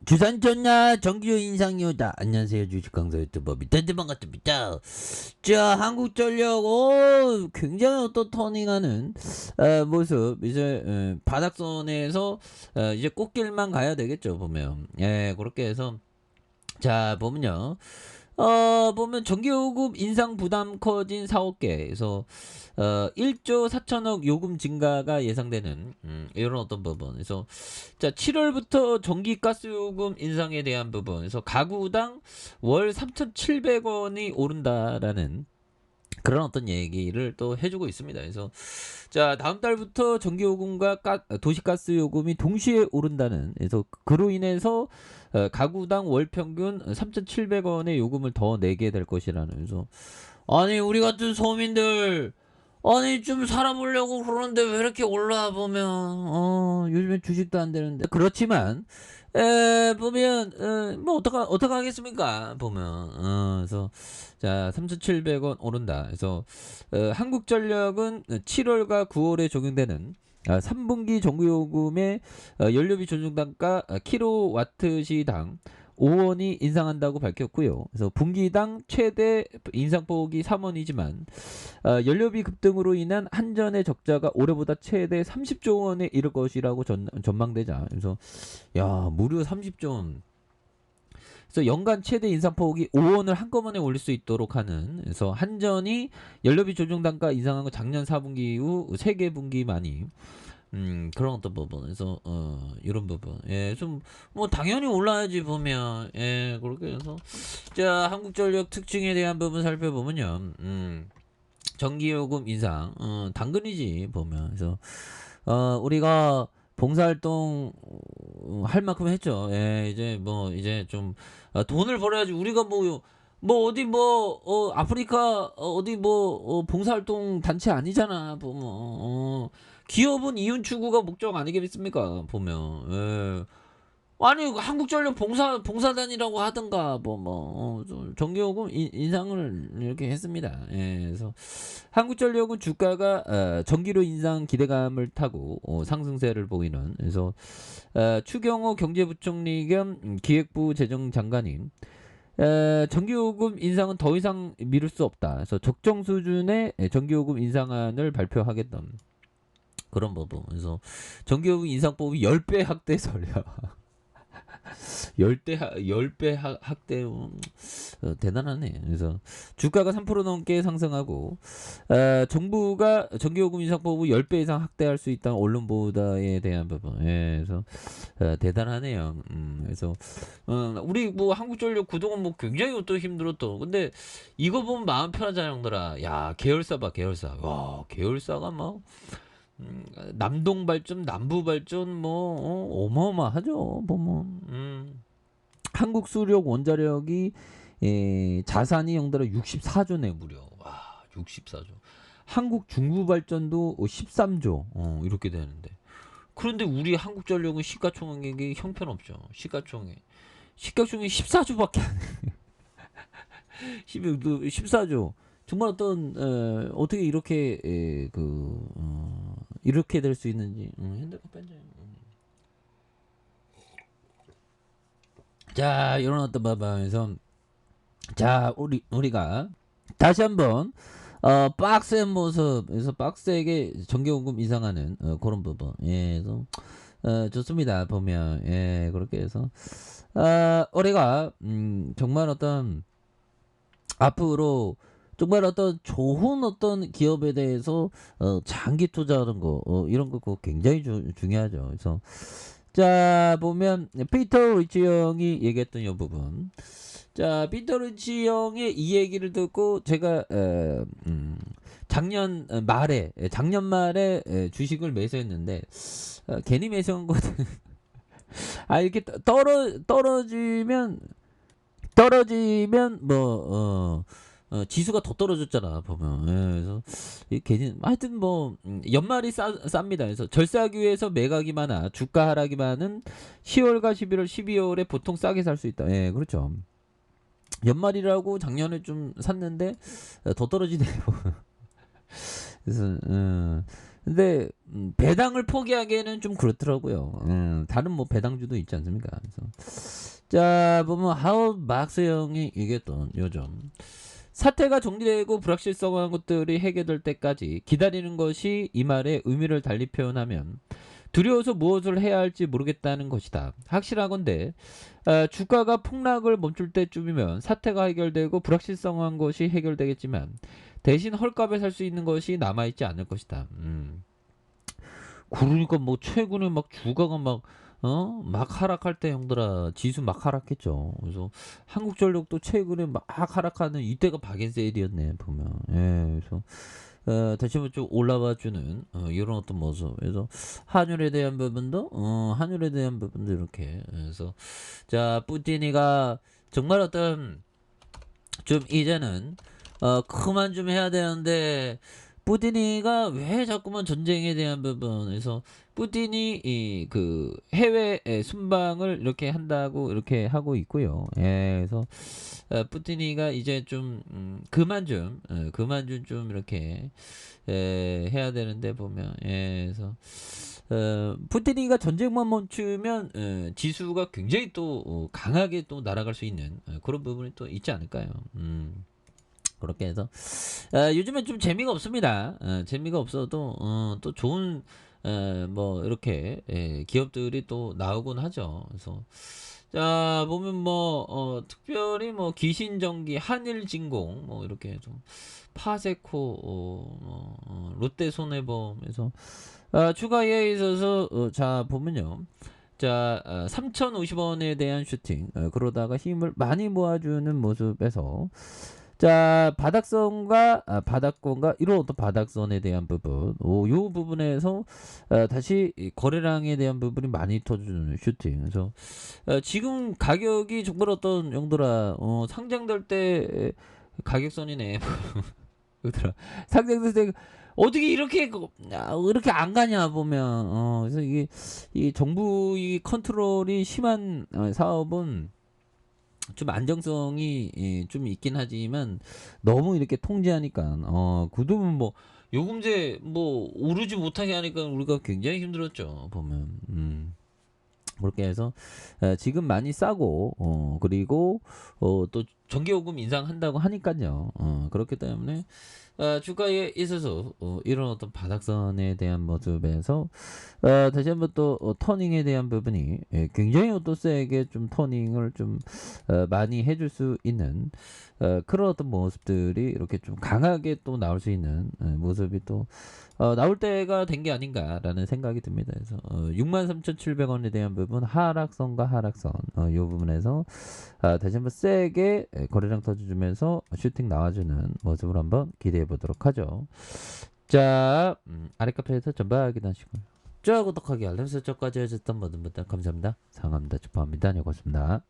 주산 좋나 정기요 인상요다. 안녕하세요, 주식강사 유튜버 밑단대 반갑습니다. 자, 한국전력 굉장히 어떤 터닝하는 모습. 이제 바닥선에서 이제 꽃길만 가야 되겠죠, 보면. 예, 그렇게 해서 자, 보면요. 보면 전기요금 인상 부담 커진 사업계에서 1조 4천억 요금 증가가 예상되는 이런 어떤 부분. 그래서 자, 7월부터 전기가스 요금 인상에 대한 부분. 그래서 가구당 월 3,700원이 오른다라는 그런 어떤 얘기를 또 해주고 있습니다. 그래서 자, 다음 달부터 전기요금과 도시가스 요금이 동시에 오른다는. 그래서 그로 인해서 가구당 월 평균 3,700원의 요금을 더 내게 될 것이라는. 그래서 아니, 우리 같은 서민들 아니 좀 살아보려고 그러는데 왜 이렇게 올라 보면 요즘에 주식도 안 되는데. 그렇지만 보면 뭐 어떡 하겠습니까 보면. 그래서 자, 3,700원 오른다. 그래서 한국전력은 7월과 9월에 적용되는 3분기 전기요금의 연료비 조정단가 킬로와트 시당 5원이 인상한다고 밝혔고요. 그래서 분기당 최대 인상폭이 3원이지만 연료비 급등으로 인한 한전의 적자가 올해보다 최대 30조 원에 이를 것이라고 전망되자. 그래서 야, 무려 30조 원. 그래서 연간 최대 인상폭이 5원을 한꺼번에 올릴 수 있도록 하는. 그래서 한전이 연료비 조정 단가 인상한 거 작년 4분기 이후 3개 분기 만이 그런 어떤 부분. 그래서 이런 부분. 예, 좀 뭐 당연히 올라야지 보면. 예, 그렇게 해서 자, 한국전력 특징에 대한 부분 살펴보면요. 전기요금 인상 당근이지 보면. 그래서 우리가 봉사활동 할 만큼 했죠. 예, 이제 뭐 이제 좀 돈을 벌어야지. 우리가 뭐 어디 아프리카 어디 봉사활동 단체 아니잖아 보면. 기업은 이윤 추구가 목적 아니겠습니까 보면. 예. 아니, 한국전력 봉사단이라고 하든가 전기요금 인상을 이렇게 했습니다. 예, 그래서 한국전력은 주가가 전기료 인상 기대감을 타고 상승세를 보이는. 그래서 추경호 경제부총리 겸 기획부 재정장관님, 전기요금 인상은 더 이상 미룰 수 없다. 그래서 적정 수준의 전기요금 인상안을 발표하겠다. 그런 부분. 그래서 전기요금 인상법이 10배 확대 설려. 10배 확대. 대단하네. 그래서 주가가 3% 넘게 상승하고 정부가 전기요금 인상폭을 10배 이상 확대할 수 있다는 언론 보도에 대한 부분. 예, 그래서 대단하네요. 그래서 우리 뭐 한국전력 그동안 뭐 굉장히 또 힘들었던. 근데 이거 보면 마음 편하잖아, 형들아. 야, 계열사 봐, 계열사. 와, 계열사가 막 남동 발전, 남부 발전 어마어마하죠. 보면. 한국 수력 원자력이 자산이 형들아 64조네 무려. 와, 64조. 한국 중부 발전도 13조 이렇게 되는데. 그런데 우리 한국전력은 시가총액이 형편없죠. 시가총액 14조밖에 안 해. 14조. 정말 어떻게 이렇게 이렇게 될 수 있는지. 핸드폰 뺀자. 자, 이런 어떤 부분에서 자, 우리가 다시 한번 빡센 모습에서 빡세게 전기요금 인상하는 그런 부분. 예, 그래서 좋습니다. 보면. 예, 그렇게 해서 우리가 정말 어떤 앞으로 정말 어떤 좋은 어떤 기업에 대해서 장기 투자하는 거 이런 거 그거 굉장히 중요하죠. 그래서 자, 보면 피터 리치 형이 얘기했던 이 부분. 자, 피터 리치 형의 이 얘기를 듣고 제가 작년 말에 주식을 매수했는데 괜히 매수한 거든. 아, 이렇게 떨어지면 지수가 더 떨어졌잖아 보면. 예, 그래서 괜히 하여튼 연말이 쌉니다. 그래서 절세하기 위해서 매각이 많아 주가 하락이 많은 10월과 11월, 12월에 보통 싸게 살 수 있다. 예, 그렇죠. 연말이라고 작년에 좀 샀는데 더 떨어지네요. 그래서 근데 배당을 포기하기에는 좀 그렇더라고요. 다른 뭐 배당주도 있지 않습니까? 그래서 자 보면 하우 막스 형이 얘기했던 요점 사태가 정리되고 불확실성한 것들이 해결될 때까지 기다리는 것이 이 말의 의미를 달리 표현하면 두려워서 무엇을 해야 할지 모르겠다는 것이다. 확실하건대 주가가 폭락을 멈출 때쯤이면 사태가 해결되고 불확실성한 것이 해결되겠지만 대신 헐값에 살 수 있는 것이 남아있지 않을 것이다. 그러니까 뭐 최근에 막 주가가 막 하락할 때 형들아 지수 막 하락했죠. 그래서 한국전력도 최근에 막 하락하는 이때가 박앤세일이었네 보면. 예, 그래서 다시 한번 좀 올라와주는 이런 어떤 모습. 그래서 한율에 대한 부분도 이렇게. 그래서 자 뿌티니가 정말 어떤 좀 이제는 그만 좀 해야 되는데 뿌티니가 왜 자꾸만 전쟁에 대한 부분에서 뿌티니 그 해외 순방을 이렇게 한다고 이렇게 하고 있고요. 예, 그래서 뿌티니가 이제 좀 그만 좀 이렇게 해야 되는데 보면 그래서 푸틴이가 전쟁만 멈추면 지수가 굉장히 또 강하게 또 날아갈 수 있는 그런 부분이 또 있지 않을까요? 그렇게 해서 요즘엔 좀 재미가 없습니다. 재미가 없어도 또 좋은 뭐 이렇게 기업들이 또 나오곤 하죠. 그래서 자 보면 뭐 특별히 뭐 기신전기, 한일진공 뭐 이렇게 좀 파세코, 롯데손해보험에서 추가에 있어서 자 보면요. 자 3,050원에 대한 슈팅 그러다가 힘을 많이 모아주는 모습에서 자 바닥선과 바닥권과 이런 어떤 바닥선에 대한 부분 요 부분에서 다시 거래량에 대한 부분이 많이 터주는 슈팅. 그래서 지금 가격이 정말 어떤 용도라 상장될 때 가격선이네. 그더라. 상장될 때 어떻게 이렇게 안 가냐 보면 그래서 이게 이 정부 이 컨트롤이 심한 사업은 좀 안정성이 좀 있긴 하지만 너무 이렇게 통제하니까 그동안 뭐 요금제 뭐 오르지 못하게 하니까 우리가 굉장히 힘들었죠 보면. 그렇게 해서 지금 많이 싸고 그리고 또 전기요금 인상한다고 하니까요. 그렇기 때문에 주가에 있어서 이런 어떤 바닥선에 대한 모습에서 다시 한번 또 터닝에 대한 부분이 굉장히 또 세게 좀 터닝을 좀 많이 해줄 수 있는 그런 어떤 모습들이 이렇게 좀 강하게 또 나올 수 있는 모습이 또 나올 때가 된 게 아닌가라는 생각이 듭니다. 그래서 63,700원에 대한 부분 하락선과 하락선 이 부분에서 다시 한번 세게 거래량 터져주면서 슈팅 나와주는 모습을 한번 기대해 보도록 하죠. 자 아래 카페에서 전부 확인하시고요. 자 구독하기 알림 설정까지 해줬던 모든 분들 감사합니다. 상암다 축하합니다. 고맙습니다.